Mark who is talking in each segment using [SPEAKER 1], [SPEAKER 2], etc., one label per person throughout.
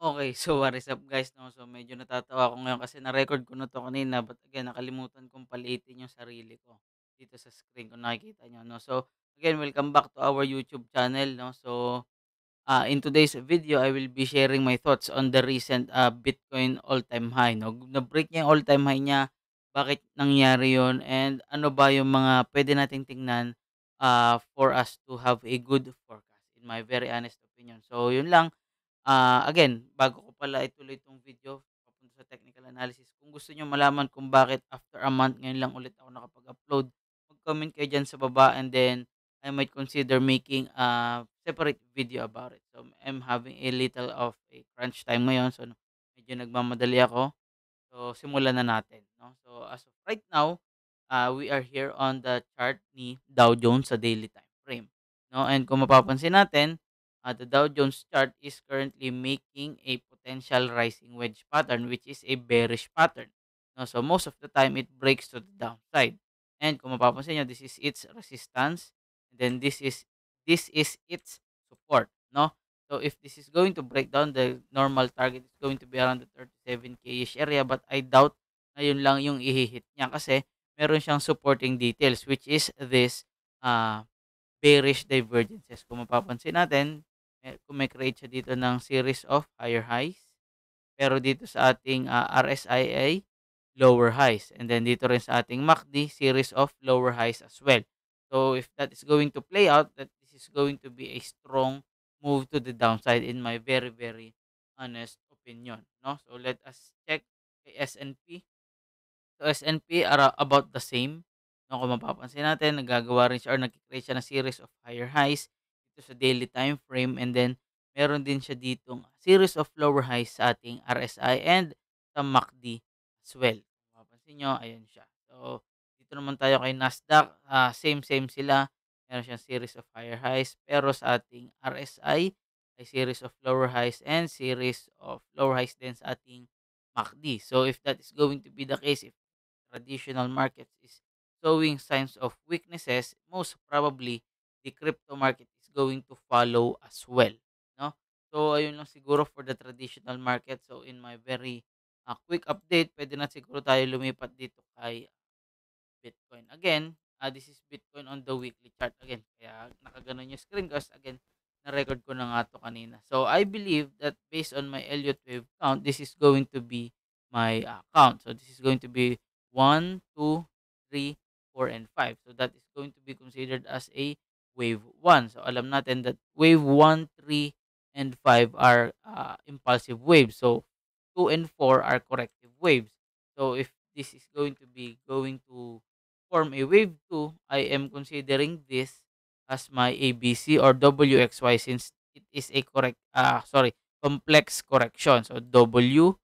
[SPEAKER 1] Okay, so what is up guys 'no, so medyo natatawa ako ngayon kasi na-record ko na 'to kanina but again nakalimutan kong paliitin yung sarili ko dito sa screen kung nakikita niyo 'no. So again, welcome back to our YouTube channel 'no. So, in today's video I will be sharing my thoughts on the recent, Bitcoin all-time high 'no. Na-break niya yung all-time high niya, bakit nangyari yun and ano ba yung mga puwede nating tingnan, for us to have a good forecast in my very honest opinion. So yun lang. Again, bago ko pala ituloy 'tong video papunta sa technical analysis, kung gusto niyo malaman kung bakit after a month ngayon lang ulit ako nakapag-upload, mag-comment kayo diyan sa baba and then I might consider making a separate video about it. So, I'm having a little of a crunch time ngayon, so medyo nagmamadali ako. So, simulan na natin 'no. So, as of right now, we are here on the chart ni Dow Jones sa daily time frame 'no, and kung mapapansin natin, the Dow Jones chart is currently making a potential rising wedge pattern, which is a bearish pattern 'no. So, most of the time it breaks to the downside, and kung mapapansin niyo, this is its resistance, and then this is its support 'no. So if this is going to break down, the normal target is going to be around the 37K-ish area, but I doubt na yun lang yung ihi-hit niya kasi meron siyang supporting details, which is this ah, bearish divergences. Kung mapapansin natin, kume-create siya dito ng series of higher highs, pero dito sa ating, RSI ay lower highs, and then dito rin sa ating MACD series of lower highs as well. So if that is going to play out, that this is going to be a strong move to the downside in my very, very honest opinion 'no. So let us check kay S&P. So S&P are about the same 'no, kung mapapansin natin naggagawa rin siya or nagke-create siya ng series of higher highs dito sa daily time frame, and then meron din siya ditong series of lower highs sa ating RSI and sa MACD as well. Kung mapapansin niyo, ayan siya. So dito naman tayo kay Nasdaq, same sila, meron siyang series of higher highs, pero sa ating RSI ay series of lower highs and series of lower highs din sa ating MACD. So if that is going to be the case, if traditional markets is showing signs of weaknesses, most probably the crypto market is going to follow as well, no? So ayun lang siguro for the traditional market. So in my very quick update, pwede na siguro tayo lumipat dito kay Bitcoin. Again, this is Bitcoin on the weekly chart again. Kaya nakaganon yung screen ko, again, na-record ko na nga to kanina. So I believe that based on my Elliott wave count, this is going to be my count. So this is going to be 1, 2, 3, 4, and 5. So that is going to be considered as a wave 1. So alam natin that wave 1, 3, and 5 are impulsive waves. So 2 and 4 are corrective waves. So if this is going to form a wave 2, I am considering this as my ABC or WXY, since it is a complex correction. So W,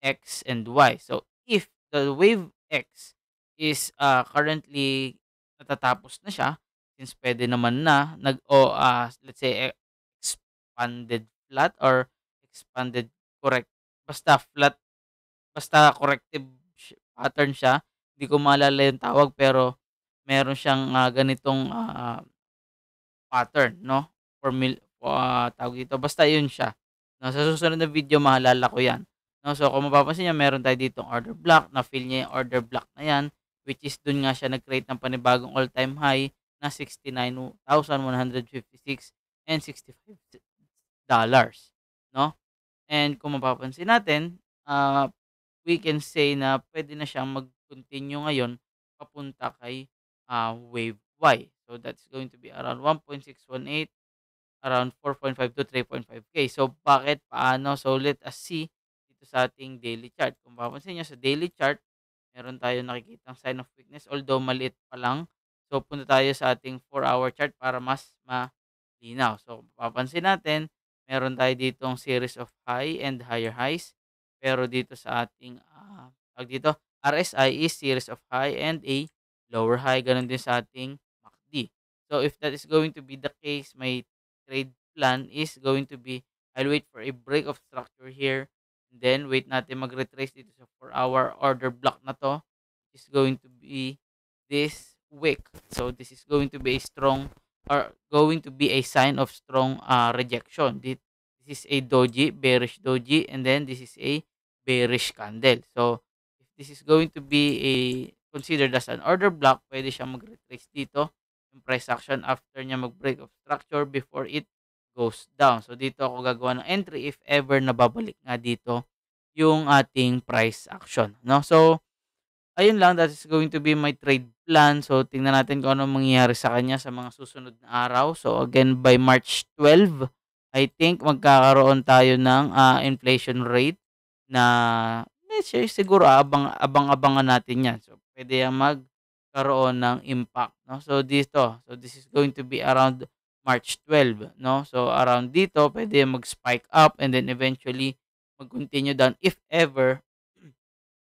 [SPEAKER 1] X, and Y. So if the wave X is currently natatapos na siya, since pwede naman na let's say expanded flat or expanded correct, basta flat, basta corrective pattern siya. Hindi ko maalala yung tawag, pero meron siyang, ganitong, pattern 'no, tawag dito, basta yun siya 'no. Sa susunod na video maalala ko 'yan 'no. So kung mapapansin niyo, meron tayo ditong order block, na-fill niya yung order block na 'yan, which is dun nga siya nag-create ng panibagong all-time high na 69,156 and 65 dollars 'no. And kung mapapansin natin, we can say na pwede na siyang mag-continue ngayon papunta kay, wave Y. So that's going to be around 1.618, around 4.5 to 3.5K. So bakit, paano? So let us see dito sa ating daily chart. Kung mapapansin niyo sa daily chart, meron tayong nakikitang sign of weakness, although maliit pa lang. So punta tayo sa ating 4-hour chart para mas malinaw. So mapapansin natin, meron tayo ditong series of high and higher highs. Pero dito sa ating tawag dito, RSI is series of high and a lower high. Ganun din sa ating MACD. So if that is going to be the case, my trade plan is going to be, I'll wait for a break of structure here. Then wait natin mag-retrace dito sa 4-hour order block na 'to. Is going to be this week. So this is going to be a strong, or going to be a sign of strong rejection. This This is a doji, bearish doji, and then this is a bearish candle. So, if this is going to be a considered as an order block, pwede siyang mag-retrace dito yung price action after niya mag-break of structure before it goes down. So, dito ako gagawa ng entry if ever nababalik nga dito yung ating price action, no? So, ayun lang, that is going to be my trade plan. So, tingnan natin kung ano mangyayari sa kanya sa mga susunod na araw. So, again, by March 12, I think magkakaroon tayo ng inflation rate na let's say siguro abang-abangan natin 'yan. So, pwede yang magkaroon ng impact, no? So, dito, so this is going to be around March 12, no? So, around dito pwede yang mag-spike up and then eventually mag-continue down if ever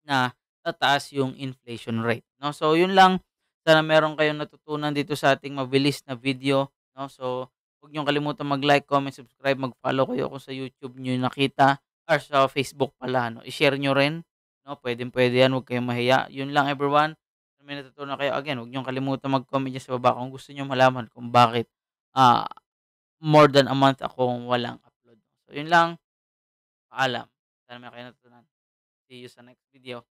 [SPEAKER 1] na tataas yung inflation rate, 'no. So yun lang, sana meron kayong natutunan dito sa ating mabilis na video, 'no. So, huwag niyong kalimutan mag-like, comment, subscribe, mag-follow kayo kung sa YouTube niyo nakita or sa Facebook pala 'no. I-share niyo rin, 'no, puwedeng-puwede 'yan, huwag kayong mahiya. Yun lang everyone, kung may natutunan kayo, again, huwag niyong kalimutan mag-comment diyan sa baba kung gusto niyo malaman kung bakit, ah, more than a month akong walang upload. So yun lang, paalam. Sana meron kayong natutunan. See you sa next video.